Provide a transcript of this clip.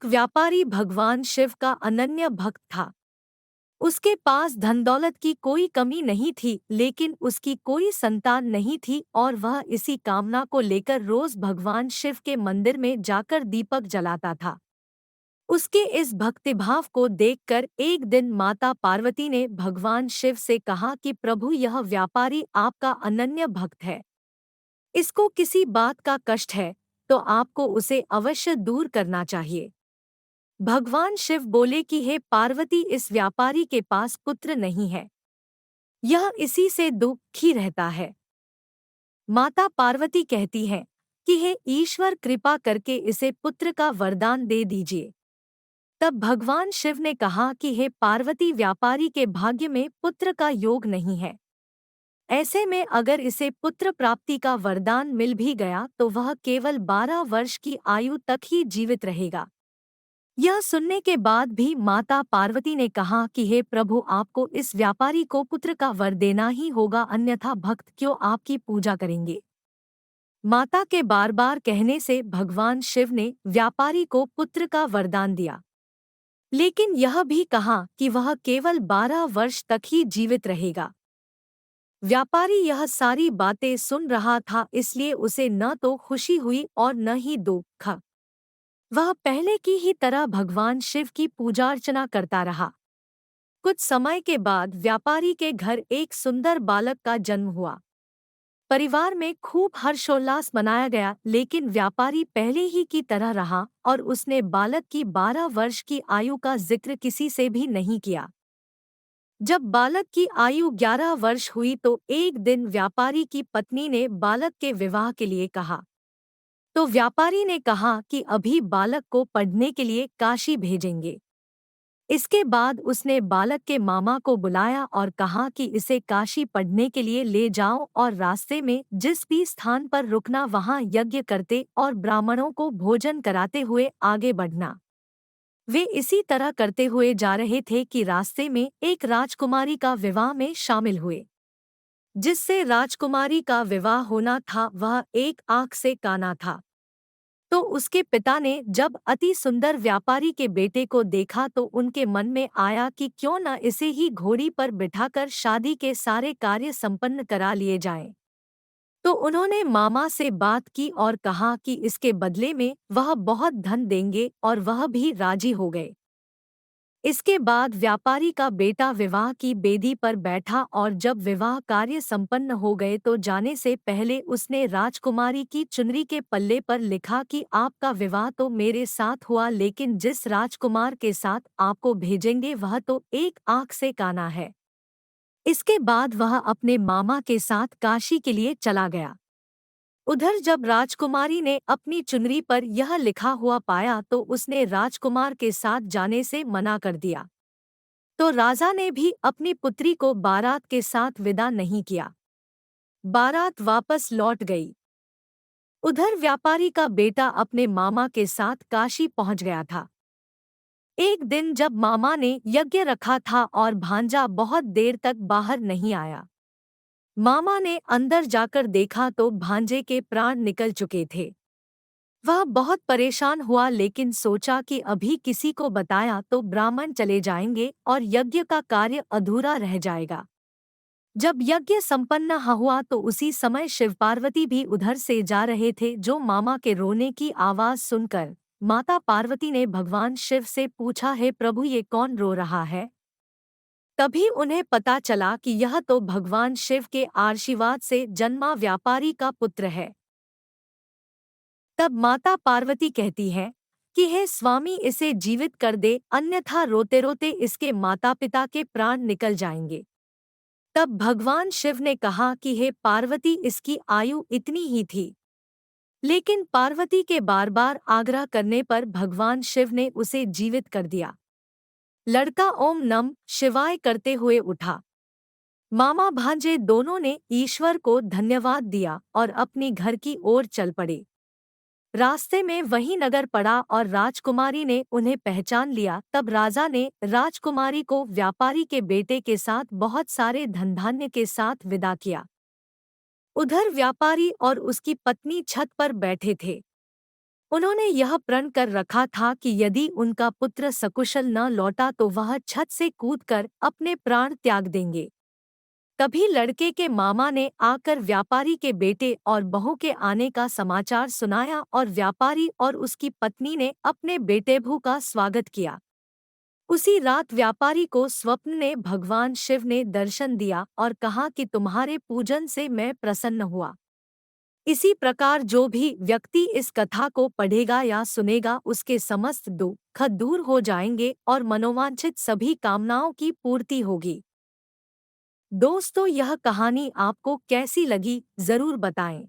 व्यापारी भगवान शिव का अनन्य भक्त था। उसके पास धन दौलत की कोई कमी नहीं थी, लेकिन उसकी कोई संतान नहीं थी और वह इसी कामना को लेकर रोज भगवान शिव के मंदिर में जाकर दीपक जलाता था। उसके इस भक्तिभाव को देखकर एक दिन माता पार्वती ने भगवान शिव से कहा कि प्रभु, यह व्यापारी आपका अनन्य भक्त है। इसको किसी बात का कष्ट है तो आपको उसे अवश्य दूर करना चाहिए। भगवान शिव बोले कि हे पार्वती, इस व्यापारी के पास पुत्र नहीं है। यह इसी से दुखी रहता है। माता पार्वती कहती हैं कि हे ईश्वर, कृपा करके इसे पुत्र का वरदान दे दीजिए। तब भगवान शिव ने कहा कि हे पार्वती, व्यापारी के भाग्य में पुत्र का योग नहीं है। ऐसे में अगर इसे पुत्र प्राप्ति का वरदान मिल भी गया तो वह केवल 12 वर्ष की आयु तक ही जीवित रहेगा। यह सुनने के बाद भी माता पार्वती ने कहा कि हे प्रभु, आपको इस व्यापारी को पुत्र का वर देना ही होगा, अन्यथा भक्त क्यों आपकी पूजा करेंगे। माता के बार बार कहने से भगवान शिव ने व्यापारी को पुत्र का वरदान दिया, लेकिन यह भी कहा कि वह केवल 12 वर्ष तक ही जीवित रहेगा। व्यापारी यह सारी बातें सुन रहा था, इसलिए उसे न तो खुशी हुई और न ही दुख। वह पहले की ही तरह भगवान शिव की पूजा अर्चना करता रहा। कुछ समय के बाद व्यापारी के घर एक सुंदर बालक का जन्म हुआ। परिवार में खूब हर्षोल्लास मनाया गया, लेकिन व्यापारी पहले ही की तरह रहा और उसने बालक की 12 वर्ष की आयु का जिक्र किसी से भी नहीं किया। जब बालक की आयु 11 वर्ष हुई तो एक दिन व्यापारी की पत्नी ने बालक के विवाह के लिए कहा। तो व्यापारी ने कहा कि अभी बालक को पढ़ने के लिए काशी भेजेंगे। इसके बाद उसने बालक के मामा को बुलाया और कहा कि इसे काशी पढ़ने के लिए ले जाओ और रास्ते में जिस भी स्थान पर रुकना वहां यज्ञ करते और ब्राह्मणों को भोजन कराते हुए आगे बढ़ना। वे इसी तरह करते हुए जा रहे थे कि रास्ते में एक राजकुमारी का विवाह में शामिल हुए। जिससे राजकुमारी का विवाह होना था वह एक आंख से काना था। तो उसके पिता ने जब अति सुंदर व्यापारी के बेटे को देखा तो उनके मन में आया कि क्यों न इसे ही घोड़ी पर बिठाकर शादी के सारे कार्य संपन्न करा लिए जाएं। तो उन्होंने मामा से बात की और कहा कि इसके बदले में वह बहुत धन देंगे और वह भी राजी हो गए। इसके बाद व्यापारी का बेटा विवाह की बेदी पर बैठा और जब विवाह कार्य संपन्न हो गए तो जाने से पहले उसने राजकुमारी की चुनरी के पल्ले पर लिखा कि आपका विवाह तो मेरे साथ हुआ, लेकिन जिस राजकुमार के साथ आपको भेजेंगे वह तो एक आंख से काना है। इसके बाद वह अपने मामा के साथ काशी के लिए चला गया। उधर जब राजकुमारी ने अपनी चुनरी पर यह लिखा हुआ पाया तो उसने राजकुमार के साथ जाने से मना कर दिया। तो राजा ने भी अपनी पुत्री को बारात के साथ विदा नहीं किया। बारात वापस लौट गई। उधर व्यापारी का बेटा अपने मामा के साथ काशी पहुंच गया था। एक दिन जब मामा ने यज्ञ रखा था और भांजा बहुत देर तक बाहर नहीं आया। मामा ने अंदर जाकर देखा तो भांजे के प्राण निकल चुके थे। वह बहुत परेशान हुआ, लेकिन सोचा कि अभी किसी को बताया तो ब्राह्मण चले जाएंगे और यज्ञ का कार्य अधूरा रह जाएगा। जब यज्ञ संपन्न हुआ तो उसी समय शिव पार्वती भी उधर से जा रहे थे। जो मामा के रोने की आवाज सुनकर माता पार्वती ने भगवान शिव से पूछा, हे प्रभु, ये कौन रो रहा है? तभी उन्हें पता चला कि यह तो भगवान शिव के आशीर्वाद से जन्मा व्यापारी का पुत्र है। तब माता पार्वती कहती है कि हे स्वामी, इसे जीवित कर दे, अन्यथा रोते रोते इसके माता पिता के प्राण निकल जाएंगे। तब भगवान शिव ने कहा कि हे पार्वती, इसकी आयु इतनी ही थी। लेकिन पार्वती के बार बार आग्रह करने पर भगवान शिव ने उसे जीवित कर दिया। लड़का ओम नमः शिवाय करते हुए उठा। मामा भांजे दोनों ने ईश्वर को धन्यवाद दिया और अपनी घर की ओर चल पड़े। रास्ते में वही नगर पड़ा और राजकुमारी ने उन्हें पहचान लिया। तब राजा ने राजकुमारी को व्यापारी के बेटे के साथ बहुत सारे धन धान्य के साथ विदा किया। उधर व्यापारी और उसकी पत्नी छत पर बैठे थे। उन्होंने यह प्रण कर रखा था कि यदि उनका पुत्र सकुशल न लौटा तो वह छत से कूदकर अपने प्राण त्याग देंगे। तभी लड़के के मामा ने आकर व्यापारी के बेटे और बहू के आने का समाचार सुनाया और व्यापारी और उसकी पत्नी ने अपने बेटेभू का स्वागत किया। उसी रात व्यापारी को स्वप्न में भगवान शिव ने दर्शन दिया और कहा कि तुम्हारे पूजन से मैं प्रसन्न हुआ। इसी प्रकार जो भी व्यक्ति इस कथा को पढ़ेगा या सुनेगा उसके समस्त दुख दूर हो जाएंगे और मनोवांछित सभी कामनाओं की पूर्ति होगी। दोस्तों, यह कहानी आपको कैसी लगी जरूर बताएं।